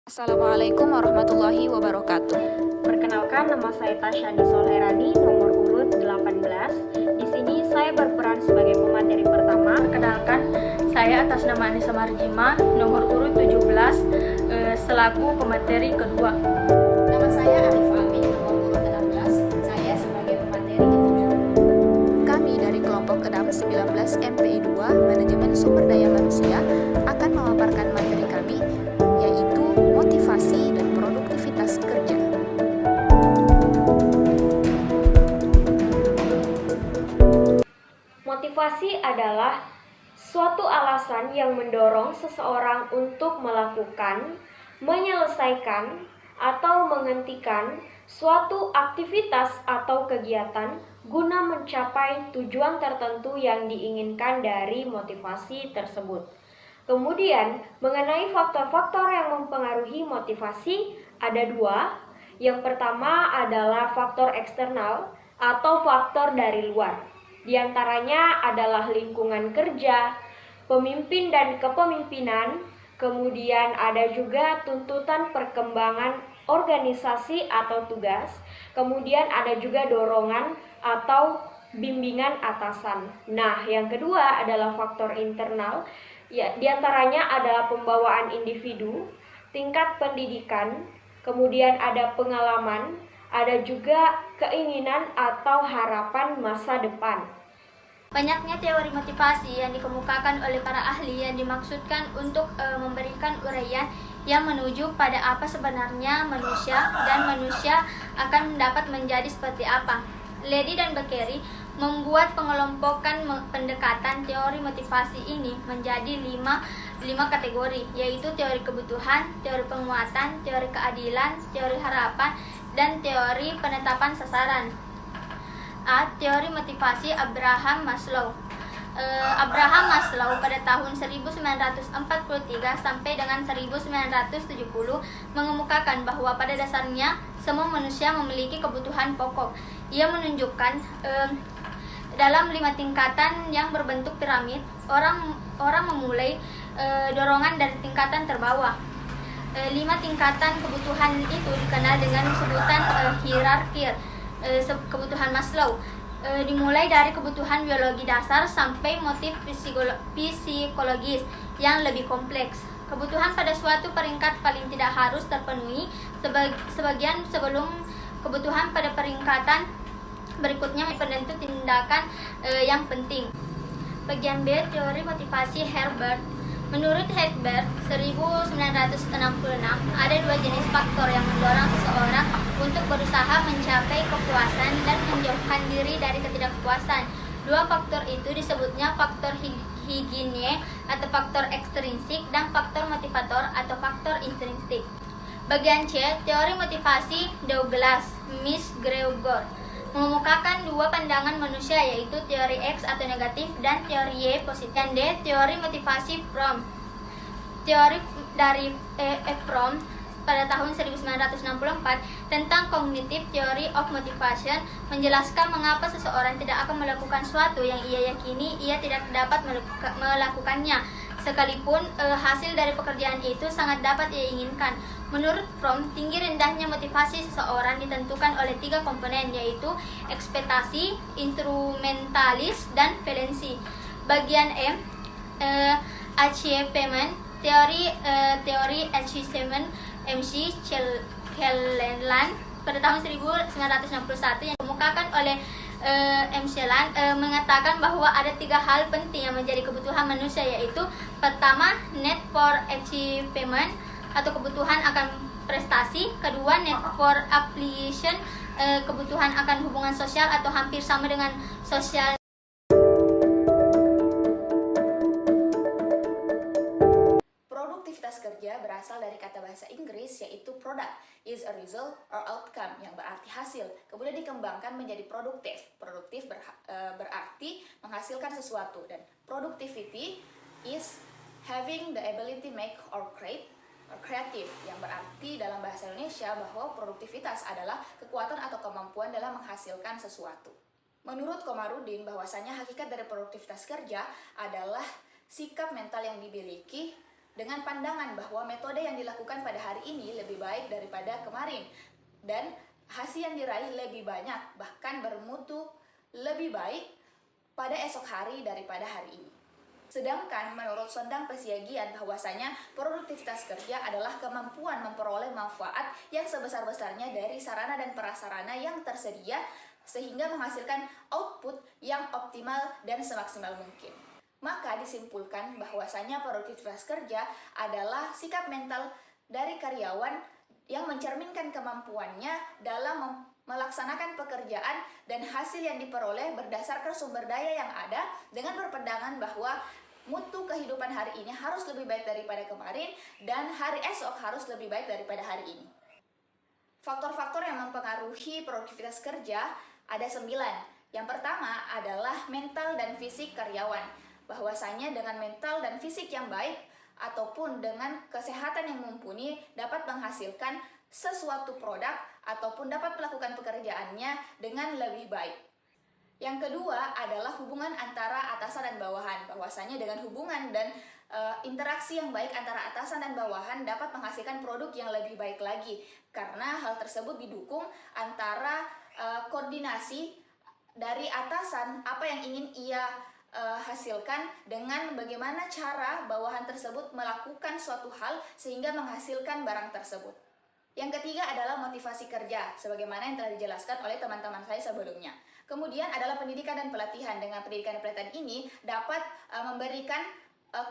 Assalamualaikum warahmatullahi wabarakatuh. Perkenalkan, nama saya Tasyani Solherani, nomor urut 18. Di sini saya berperan sebagai pemateri pertama. Perkenalkan, saya atas nama Anissa Marjima, nomor urut 17, selaku pemateri kedua. Nama saya Arif Amin, nomor urut 16. Saya sebagai pemateri ketiga. Kami dari kelompok 619 MPI 2 Manajemen Sumber Daya Manusia akan memaparkan materi kami, yaitu motivasi dan produktivitas kerja. Motivasi adalah suatu alasan yang mendorong seseorang untuk melakukan, menyelesaikan, atau menghentikan suatu aktivitas atau kegiatan guna mencapai tujuan tertentu yang diinginkan dari motivasi tersebut. Kemudian, mengenai faktor-faktor yang mempengaruhi motivasi, ada dua. Yang pertama adalah faktor eksternal atau faktor dari luar. Di antaranya adalah lingkungan kerja, pemimpin dan kepemimpinan, kemudian ada juga tuntutan perkembangan organisasi atau tugas, kemudian ada juga dorongan atau bimbingan atasan. Nah, yang kedua adalah faktor internal. Ya, diantaranya adalah pembawaan individu, tingkat pendidikan, kemudian ada pengalaman, ada juga keinginan atau harapan masa depan. Banyaknya teori motivasi yang dikemukakan oleh para ahli yang dimaksudkan untuk memberikan uraian yang menuju pada apa sebenarnya manusia dan manusia akan dapat menjadi seperti apa. Lady dan Beccari membuat pengelompokan pendekatan teori motivasi ini menjadi lima kategori, yaitu teori kebutuhan, teori penguatan, teori keadilan, teori harapan, dan teori penetapan sasaran. A. Teori motivasi Abraham Maslow. Abraham Maslow pada tahun 1943 sampai dengan 1970 mengemukakan bahwa pada dasarnya semua manusia memiliki kebutuhan pokok. Ia menunjukkan dalam 5 tingkatan yang berbentuk piramid, orang memulai dorongan dari tingkatan terbawah. 5 tingkatan kebutuhan itu dikenal dengan sebutan hierarki kebutuhan Maslow. Dimulai dari kebutuhan biologi dasar sampai motif psikologis yang lebih kompleks. Kebutuhan pada suatu peringkat paling tidak harus terpenuhi sebagian sebelum kebutuhan pada peringkatan berikutnya penentu tindakan yang penting. Bagian B, teori motivasi Herbert. Menurut Herbert, 1966, ada 2 jenis faktor yang mendorong seseorang untuk berusaha mencapai kepuasan dan menjauhkan diri dari ketidakpuasan. 2 faktor itu disebutnya faktor higiene atau faktor ekstrinsik dan faktor motivator atau faktor intrinsik. Bagian C, teori motivasi Douglas McGregor mengemukakan 2 pandangan manusia, yaitu teori X atau negatif dan teori Y positif. Dan D, teori motivasi Fromm. Teori dari Fromm pada tahun 1964 tentang cognitive theory of motivation menjelaskan mengapa seseorang tidak akan melakukan sesuatu yang ia yakini ia tidak dapat melakukannya, sekalipun hasil dari pekerjaan itu sangat dapat ia inginkan. Menurut Fromm, tinggi rendahnya motivasi seseorang ditentukan oleh 3 komponen, yaitu ekspektasi, instrumentalis, dan valensi. Bagian M, achievement, teori achievement MC Cleland pada tahun 1961 yang dikemukakan oleh Celan mengatakan bahwa ada 3 hal penting yang menjadi kebutuhan manusia, yaitu pertama, need for achievement atau kebutuhan akan prestasi, kedua, need for appreciation, kebutuhan akan hubungan sosial atau hampir sama dengan sosial. Produktivitas kerja berasal dari kata bahasa Inggris yaitu product, is a result or outcome, yang berarti hasil, kemudian dikembangkan menjadi produktif. Produktif berarti menghasilkan sesuatu, dan productivity is having the ability make or create or creative, yang berarti dalam bahasa Indonesia bahwa produktivitas adalah kekuatan atau kemampuan dalam menghasilkan sesuatu. Menurut Komarudin, bahwasanya hakikat dari produktivitas kerja adalah sikap mental yang dimiliki dengan pandangan bahwa metode yang dilakukan pada hari ini lebih baik daripada kemarin dan hasil yang diraih lebih banyak, bahkan bermutu lebih baik pada esok hari daripada hari ini. Sedangkan menurut Sondang Pesiagian bahwasanya produktivitas kerja adalah kemampuan memperoleh manfaat yang sebesar-besarnya dari sarana dan prasarana yang tersedia sehingga menghasilkan output yang optimal dan semaksimal mungkin. Maka disimpulkan bahwasanya produktivitas kerja adalah sikap mental dari karyawan yang mencerminkan kemampuannya dalam melaksanakan pekerjaan dan hasil yang diperoleh berdasarkan sumber daya yang ada dengan berpegangan bahwa mutu kehidupan hari ini harus lebih baik daripada kemarin dan hari esok harus lebih baik daripada hari ini. Faktor-faktor yang mempengaruhi produktivitas kerja ada 9. Yang pertama adalah mental dan fisik karyawan. Bahwasanya dengan mental dan fisik yang baik ataupun dengan kesehatan yang mumpuni dapat menghasilkan sesuatu produk ataupun dapat melakukan pekerjaannya dengan lebih baik. Yang kedua adalah hubungan antara atasan dan bawahan. Bahwasanya dengan hubungan dan interaksi yang baik antara atasan dan bawahan dapat menghasilkan produk yang lebih baik lagi. Karena hal tersebut didukung antara koordinasi dari atasan apa yang ingin ia hasilkan dengan bagaimana cara bawahan tersebut melakukan suatu hal sehingga menghasilkan barang tersebut. Yang ketiga adalah motivasi kerja, sebagaimana yang telah dijelaskan oleh teman-teman saya sebelumnya. Kemudian adalah pendidikan dan pelatihan. Dengan pendidikan dan pelatihan ini dapat memberikan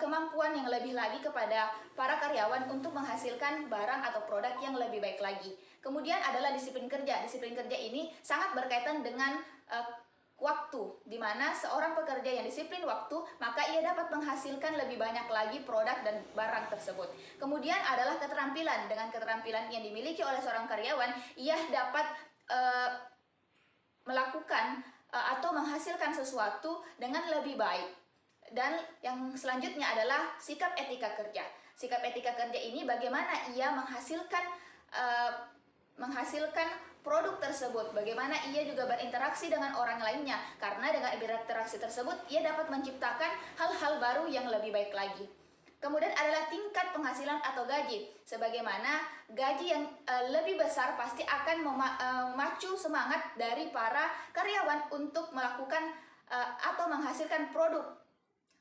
kemampuan yang lebih lagi kepada para karyawan untuk menghasilkan barang atau produk yang lebih baik lagi. Kemudian adalah disiplin kerja. Disiplin kerja ini sangat berkaitan dengan waktu, di mana seorang pekerja yang disiplin waktu, maka ia dapat menghasilkan lebih banyak lagi produk dan barang tersebut. Kemudian adalah keterampilan. Dengan keterampilan yang dimiliki oleh seorang karyawan, ia dapat melakukan atau menghasilkan sesuatu dengan lebih baik. Dan yang selanjutnya adalah sikap etika kerja. Sikap etika kerja ini bagaimana ia menghasilkan produk tersebut, bagaimana ia juga berinteraksi dengan orang lainnya, karena dengan berinteraksi tersebut ia dapat menciptakan hal-hal baru yang lebih baik lagi. Kemudian adalah tingkat penghasilan atau gaji, sebagaimana gaji yang lebih besar pasti akan memacu semangat dari para karyawan untuk melakukan atau menghasilkan produk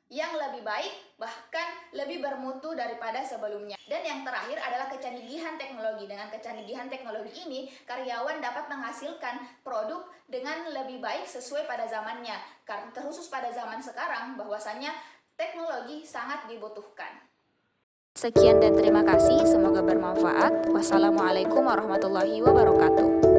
yang lebih baik, bahkan lebih bermutu daripada sebelumnya. Dan yang terakhir adalah kecanggihan teknologi. Dengan kecanggihan teknologi ini, karyawan dapat menghasilkan produk dengan lebih baik sesuai pada zamannya. Karena terkhusus pada zaman sekarang, bahwasanya teknologi sangat dibutuhkan. Sekian dan terima kasih, semoga bermanfaat. Wassalamualaikum warahmatullahi wabarakatuh.